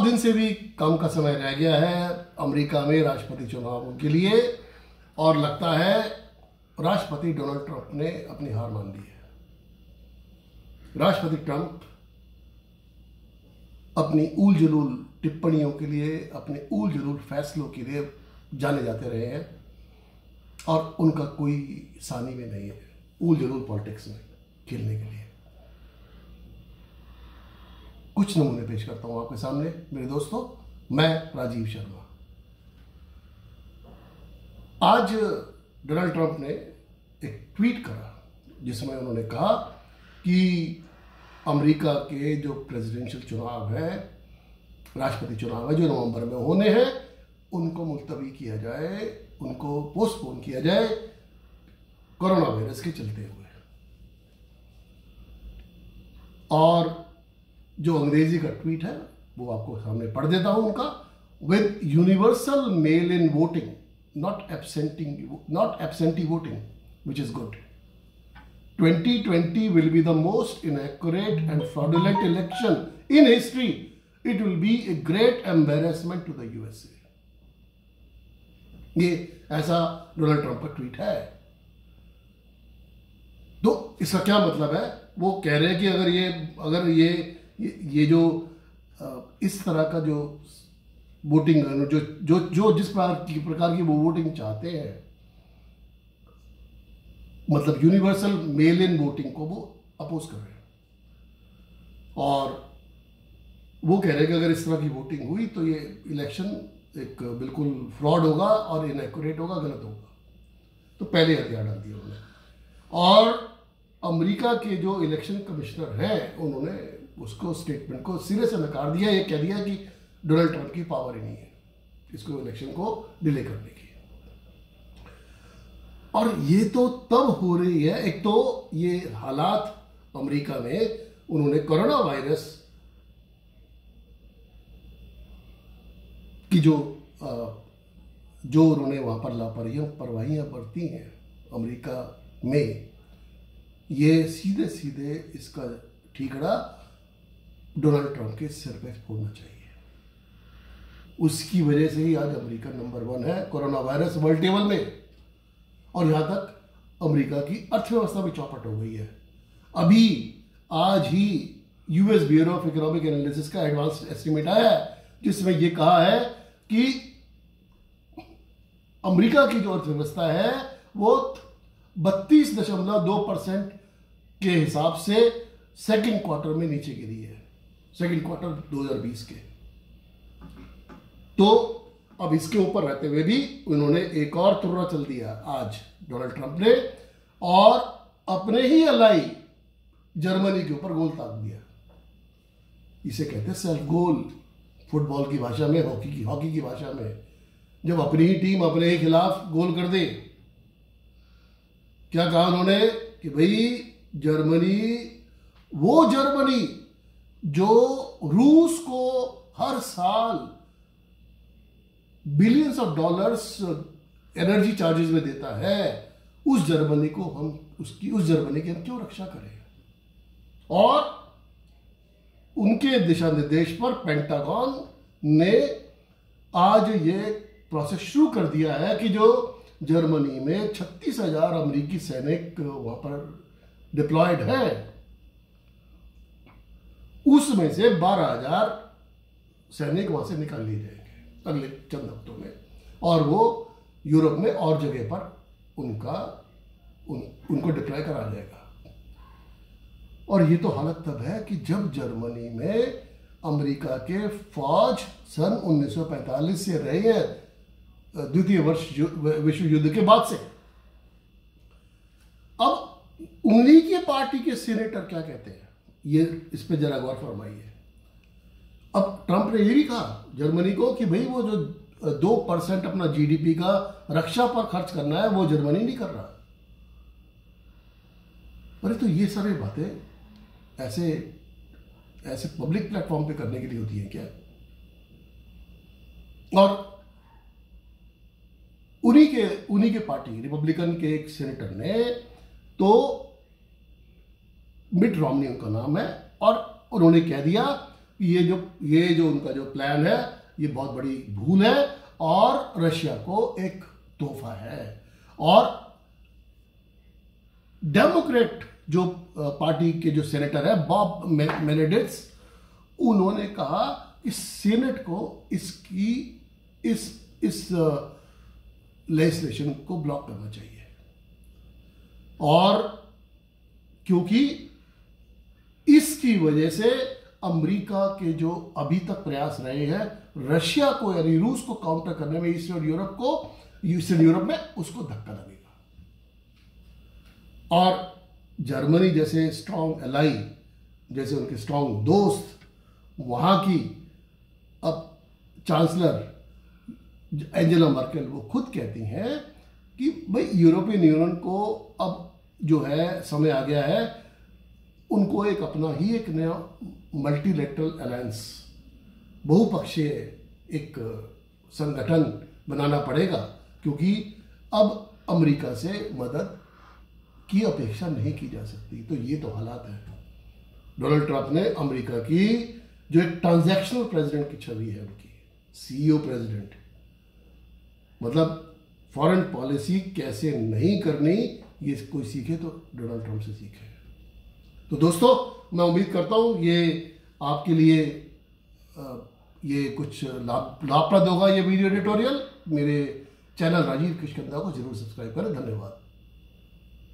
दिन से भी कम का समय रह गया है अमेरिका में राष्ट्रपति चुनावों के लिए और लगता है राष्ट्रपति डोनाल्ड ट्रंप ने अपनी हार मान ली है। राष्ट्रपति ट्रंप अपनी ऊल जलूल टिप्पणियों के लिए, अपने ऊल जलूल फैसलों के लिए जाने जाते रहे हैं और उनका कोई सानी में नहीं है ऊल जलूल पॉलिटिक्स में खेलने के लिए। कुछ नमूने पेश करता हूं आपके सामने मेरे दोस्तों। मैं राजीव शर्मा। आज डोनाल्ड ट्रंप ने एक ट्वीट करा जिसमें उन्होंने कहा कि अमेरिका के जो प्रेसिडेंशियल चुनाव है, राष्ट्रपति चुनाव है जो नवंबर में होने हैं, उनको मुलतवी किया जाए, उनको पोस्टपोन किया जाए कोरोना वायरस के चलते हुए। और जो अंग्रेजी का ट्वीट है वो आपको सामने पढ़ देता हूं उनका। With universal mail in voting, not absentee voting, which is good, 2020 will be the most inaccurate and fraudulent election in history. It will be a great embarrassment to the USA. ये ऐसा डोनाल्ड ट्रंप का tweet है। तो इसका क्या मतलब है? वो कह रहे हैं कि अगर ये जो इस तरह का जो वोटिंग जो जिस प्रकार की वो वोटिंग चाहते हैं, मतलब यूनिवर्सल मेल इन वोटिंग को वो अपोज कर रहे हैं और वो कह रहे हैं कि अगर इस तरह की वोटिंग हुई तो ये इलेक्शन एक बिल्कुल फ्रॉड होगा और इनएक्यूरेट होगा, गलत होगा। तो पहले हथियार डाल दिया उन्होंने। और अमेरिका के जो इलेक्शन कमिश्नर हैं उन्होंने उसको स्टेटमेंट को सिरे से नकार दिया। ये कह दिया कि डोनाल्ड ट्रंप की पावर ही नहीं है इसको इलेक्शन को डिले करने की। और ये तो तब हो रही है, एक तो ये हालात अमेरिका में, उन्होंने कोरोना वायरस की जो उन्होंने वहां पर लापरवाहियां बरती हैं अमेरिका में, ये सीधे सीधे इसका ठीकरा डोनाल्ड ट्रंप के सिर पे फोड़ना चाहिए। उसकी वजह से ही आज अमेरिका नंबर 1 है कोरोना वायरस वर्ल्ड टेबल में। और यहां तक अमेरिका की अर्थव्यवस्था भी चौपट हो गई है। अभी आज ही US bureau of economic analysis का एडवांस एस्टिमेट आया है जिसमें यह कहा है कि अमेरिका की जो अर्थव्यवस्था है वो 32.2% के हिसाब से सेकंड क्वार्टर में नीचे गिरी है, सेकंड क्वार्टर 2020 के। तो अब इसके ऊपर रहते हुए भी उन्होंने एक और तुर्रा चल दिया आज डोनाल्ड ट्रंप ने और अपने ही अलाई जर्मनी के ऊपर गोल ताक दिया। इसे कहते हैं सेल्फ गोल फुटबॉल की भाषा में, हॉकी की भाषा में, जब अपनी ही टीम अपने ही खिलाफ गोल कर दे। क्या कहा उन्होंने कि भाई वो जर्मनी जो रूस को हर साल billions of dollars energy charges में देता है, उस जर्मनी की हम क्यों रक्षा करें। और उनके दिशा निर्देश पर पेंटागन ने आज ये प्रोसेस शुरू कर दिया है कि जो जर्मनी में 36,000 अमेरिकी सैनिक वहां पर डिप्लॉयड है, उसमें से 12,000 सैनिक वहां से निकाल लिए जाएंगे अगले चंद हफ्तों में, और वो यूरोप में और जगह पर उनको डिप्लॉय करा जाएगा। और ये तो हालत तब है कि जब जर्मनी में अमेरिका के फौज सन 1945 से रहे हैं, द्वितीय विश्व युद्ध के बाद से। अब उन्हीं के पार्टी के सीनेटर क्या कहते हैं, ये इस पे जरा गौर फरमाइए। अब ट्रंप ने ये भी कहा जर्मनी को कि भाई वो जो 2% अपना जीडीपी का रक्षा पर खर्च करना है वो जर्मनी नहीं कर रहा। अरे तो ये सारी बातें ऐसे पब्लिक प्लेटफॉर्म पे करने के लिए होती हैं क्या? और उन्हीं के पार्टी रिपब्लिकन के एक सेनेटर ने, तो मिट रोमनी उनका नाम है, और उन्होंने कह दिया ये जो उनका जो प्लान है ये बहुत बड़ी भूल है और रशिया को एक तोहफा है। और डेमोक्रेट जो पार्टी के जो सेनेटर है बॉब मेनेडिट्स, उन्होंने कहा कि सीनेट को इसकी इस लेजिस्लेशन को ब्लॉक करना चाहिए, और क्योंकि इसकी वजह से अमेरिका के जो अभी तक प्रयास रहे हैं रशिया को यानी रूस को काउंटर करने में ईस्टर्न यूरोप में उसको धक्का लगेगा। और जर्मनी जैसे स्ट्रांग एलाई, जैसे उनके स्ट्रांग दोस्त, वहां की अब चांसलर एंजेला मर्केल वो खुद कहती हैं कि भाई यूरोपियन यूनियन को अब जो है समय आ गया है, उनको एक अपना ही एक नया मल्टीलेटरल अलायंस, बहुपक्षीय एक संगठन बनाना पड़ेगा, क्योंकि अब अमेरिका से मदद की अपेक्षा नहीं की जा सकती। तो ये तो हालात है। डोनाल्ड ट्रंप ने अमेरिका की जो एक ट्रांजैक्शनल प्रेसिडेंट की छवि है उनकी, सीईओ प्रेसिडेंट, मतलब फॉरेन पॉलिसी कैसे नहीं करनी, ये कोई सीखे तो डोनाल्ड ट्रंप से सीखे। तो दोस्तों, मैं उम्मीद करता हूँ ये आपके लिए ये कुछ लाभप्रद होगा ये वीडियो एडिटोरियल। मेरे चैनल राजीव किष्किंधा को जरूर सब्सक्राइब करें। धन्यवाद।